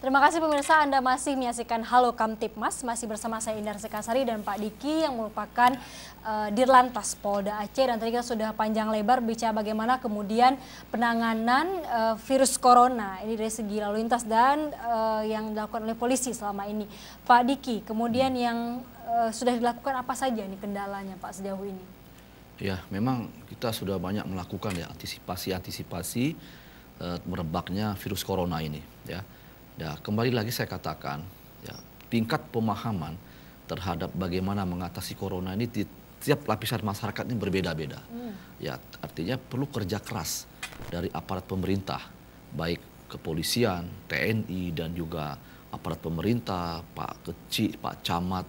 Terima kasih pemirsa, Anda masih menyaksikan Halo Kamtibmas, masih bersama saya Indar Sekasari dan Pak Diki yang merupakan Dirlantas Polda Aceh. Dan tadi kita sudah panjang lebar bicara bagaimana kemudian penanganan virus corona ini dari segi lalu lintas dan yang dilakukan oleh polisi selama ini. Pak Diki, kemudian yang sudah dilakukan apa saja nih kendalanya Pak sejauh ini? Ya, memang kita sudah banyak melakukan ya antisipasi merebaknya virus corona ini ya. Ya, kembali lagi saya katakan, ya, tingkat pemahaman terhadap bagaimana mengatasi corona ini di tiap lapisan masyarakat ini berbeda-beda. Ya, artinya perlu kerja keras dari aparat pemerintah, baik kepolisian, TNI dan juga aparat pemerintah, Pak Kecik, Pak Camat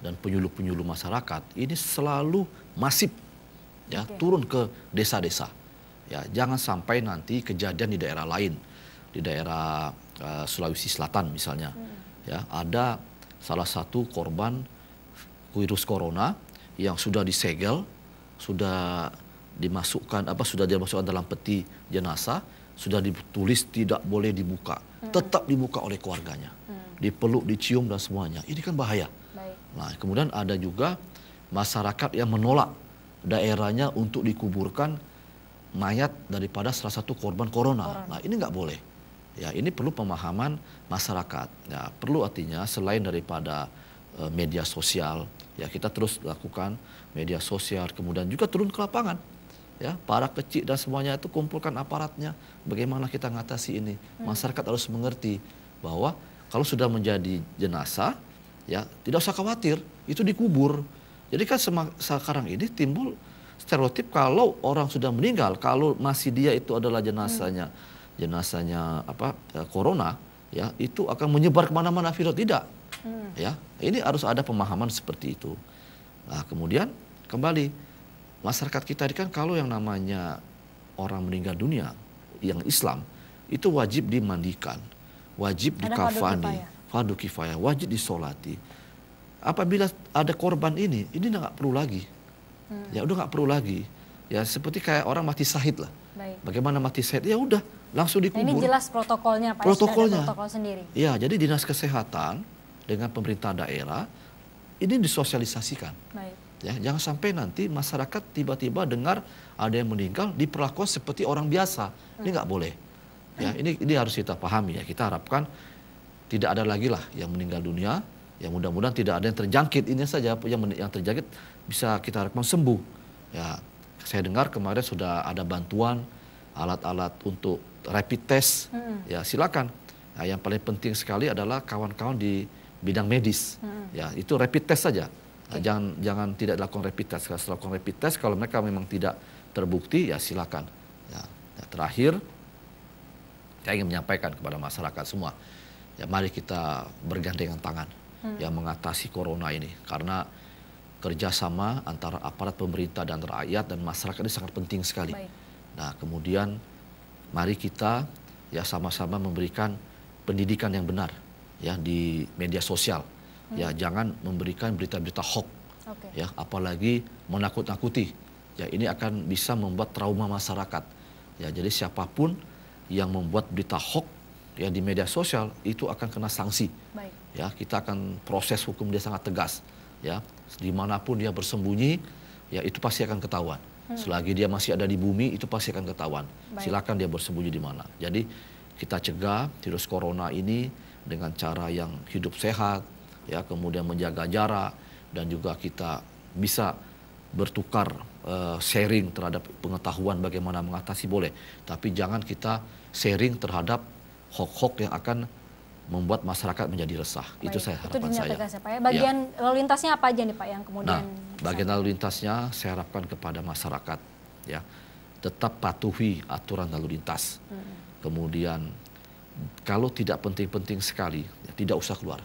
dan penyuluh-penyuluh masyarakat. Ini selalu masif, ya, turun ke desa-desa. Ya, jangan sampai nanti kejadian di daerah lain, di daerah Sulawesi Selatan misalnya, ya, ada salah satu korban virus corona yang sudah disegel, sudah dimasukkan dalam peti jenazah, sudah ditulis tidak boleh dibuka, tetap dibuka oleh keluarganya, dipeluk, dicium dan semuanya. Ini kan bahaya. Nah, kemudian ada juga masyarakat yang menolak daerahnya untuk dikuburkan mayat daripada salah satu korban corona. Nah, ini nggak boleh. Ya, ini perlu pemahaman masyarakat. Ya, perlu artinya selain daripada media sosial, ya kita terus lakukan media sosial, kemudian juga turun ke lapangan. Ya, para kecil dan semuanya itu kumpulkan aparatnya. Bagaimana kita mengatasi ini? Masyarakat harus mengerti bahwa kalau sudah menjadi jenazah, ya tidak usah khawatir, itu dikubur. Jadi kan sekarang ini timbul stereotip kalau orang sudah meninggal, kalau masih dia itu adalah jenazahnya corona, ya itu akan menyebar kemana-mana virus. Tidak, ya ini harus ada pemahaman seperti itu. Nah, kemudian kembali masyarakat kita ini kan kalau yang namanya orang meninggal dunia yang Islam itu wajib dimandikan, wajib dikafani, fardu kifayah, wajib disolati. Apabila ada korban ini nggak perlu lagi, ya udah nggak perlu lagi, ya seperti kayak orang mati syahid lah. Bagaimana mati syahid? Ya udah langsung dikubur. Ini jelas protokolnya Pak. Protokolnya. Protokol sendiri. Ya, jadi dinas kesehatan dengan pemerintah daerah ini disosialisasikan. Ya, jangan sampai nanti masyarakat tiba-tiba dengar ada yang meninggal diperlakukan seperti orang biasa. Ini nggak boleh. Ya, ini harus kita pahami ya. Kita harapkan tidak ada lagi lah yang meninggal dunia. Ya, mudah-mudahan tidak ada yang terjangkit. Ini saja yang terjangkit bisa kita harapkan sembuh. Ya, saya dengar kemarin sudah ada bantuan alat-alat untuk rapid test, ya silakan. Nah, yang paling penting sekali adalah kawan-kawan di bidang medis, ya itu rapid test saja. Nah, jangan tidak dilakukan rapid test. Kalau dilakukan rapid test, kalau mereka memang tidak terbukti, ya silakan. Ya, terakhir, saya ingin menyampaikan kepada masyarakat semua, ya mari kita bergandengan tangan, ya mengatasi corona ini, karena kerjasama antara aparat pemerintah dan rakyat dan masyarakat ini sangat penting sekali. Nah, kemudian mari kita ya sama-sama memberikan pendidikan yang benar ya di media sosial. Ya, jangan memberikan berita-berita hoax. Ya, apalagi menakut-nakuti. Ya, ini akan bisa membuat trauma masyarakat. Ya, jadi siapapun yang membuat berita hoax ya di media sosial itu akan kena sanksi. Ya, kita akan proses hukum dia sangat tegas. Ya, dimanapun dia bersembunyi, ya itu pasti akan ketahuan. Selagi dia masih ada di bumi, itu pasti akan ketahuan. Silakan dia bersembunyi di mana. Jadi kita cegah virus corona ini dengan cara yang hidup sehat, ya kemudian menjaga jarak dan juga kita bisa bertukar sharing terhadap pengetahuan bagaimana mengatasi boleh. Tapi jangan kita sharing terhadap hoax-hoax yang akan membuat masyarakat menjadi resah. Itu saya harapan saya. Pak, ya. Bagian lalu lintasnya apa aja nih Pak yang kemudian? Nah, bagian lalu lintasnya saya harapkan kepada masyarakat ya tetap patuhi aturan lalu lintas. Kemudian kalau tidak penting-penting sekali ya, tidak usah keluar.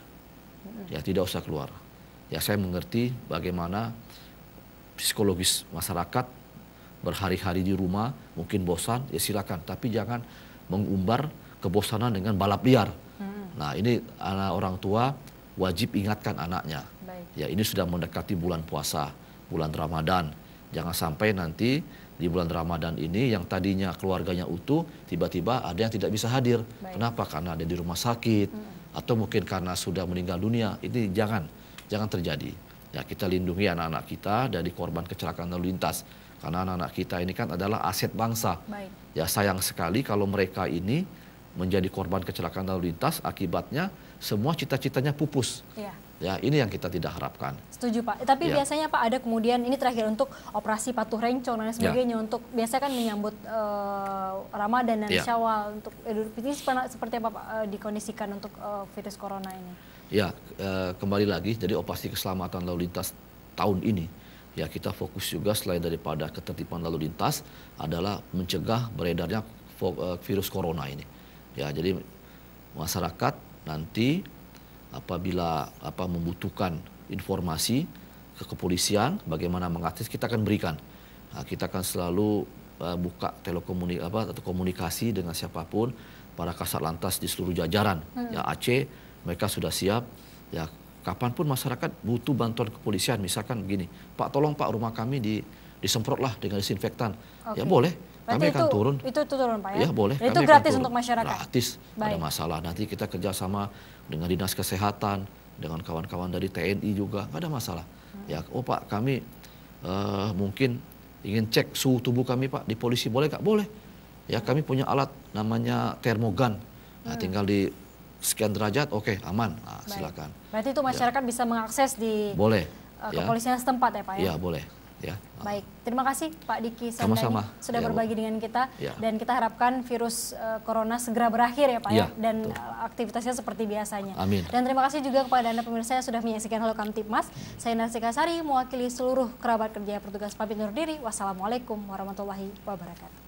Ya tidak usah keluar. Ya saya mengerti bagaimana psikologis masyarakat berhari-hari di rumah mungkin bosan ya silakan, tapi jangan mengumbar kebosanan dengan balap liar. Nah, ini anak orang tua wajib ingatkan anaknya. Ya, ini sudah mendekati bulan puasa, bulan Ramadan. Jangan sampai nanti di bulan Ramadan ini yang tadinya keluarganya utuh, tiba-tiba ada yang tidak bisa hadir. Baik. Kenapa? Karena ada di rumah sakit, atau mungkin karena sudah meninggal dunia. Ini jangan terjadi. Ya, kita lindungi anak-anak kita dari korban kecelakaan lalu lintas. Karena anak-anak kita ini kan adalah aset bangsa. Baik. Ya, sayang sekali kalau mereka ini menjadi korban kecelakaan lalu lintas, akibatnya semua cita-citanya pupus. Ya. Ya, ini yang kita tidak harapkan. Setuju Pak. Tapi Ya. biasanya Pak ada kemudian ini terakhir untuk operasi patuh rencong dan sebagainya untuk biasa kan menyambut Ramadan dan Ya. Syawal untuk Idul Fitri seperti apa Pak dikondisikan untuk virus corona ini? Ya, kembali lagi, jadi operasi keselamatan lalu lintas tahun ini, ya kita fokus juga selain daripada ketertiban lalu lintas adalah mencegah beredarnya virus corona ini. Ya, jadi masyarakat nanti apabila membutuhkan informasi ke kepolisian bagaimana mengakses, kita akan berikan. Nah, kita akan selalu buka atau komunikasi dengan siapapun, para kasat lantas di seluruh jajaran. Ya, Aceh mereka sudah siap. Ya, kapanpun masyarakat butuh bantuan kepolisian, misalkan begini, Pak tolong Pak rumah kami disemprotlah dengan disinfektan. Oke. Ya boleh. Berarti Kami akan turun. Itu turun Pak ya? Ya boleh. Dan itu Kami akan gratis turun. untuk masyarakat? Gratis, tidak ada Baik. masalah. Nanti kita kerjasama dengan Dinas Kesehatan, dengan kawan-kawan dari TNI juga, nggak ada masalah. Ya, oh Pak kami mungkin ingin cek suhu tubuh kami Pak di polisi, boleh nggak? Boleh. Ya, kami punya alat namanya termogan. Nah, tinggal di sekian derajat, oke, aman. Nah, silakan. Berarti itu masyarakat bisa mengakses di Boleh. kepolisian setempat ya Pak ya? Ya, boleh. Ya. Baik, terima kasih Pak Diki Sandani Sama-sama. sudah Ya, Bu. berbagi dengan kita Ya. dan kita harapkan virus corona segera berakhir ya Pak ya, Ya, dan betul. aktivitasnya seperti biasanya. Amin. Dan terima kasih juga kepada Anda pemirsa yang sudah menyaksikan Halo Kamtibmas. Saya Narsika Sari mewakili seluruh kerabat kerja petugas pamit undur diri. Wassalamualaikum warahmatullahi wabarakatuh.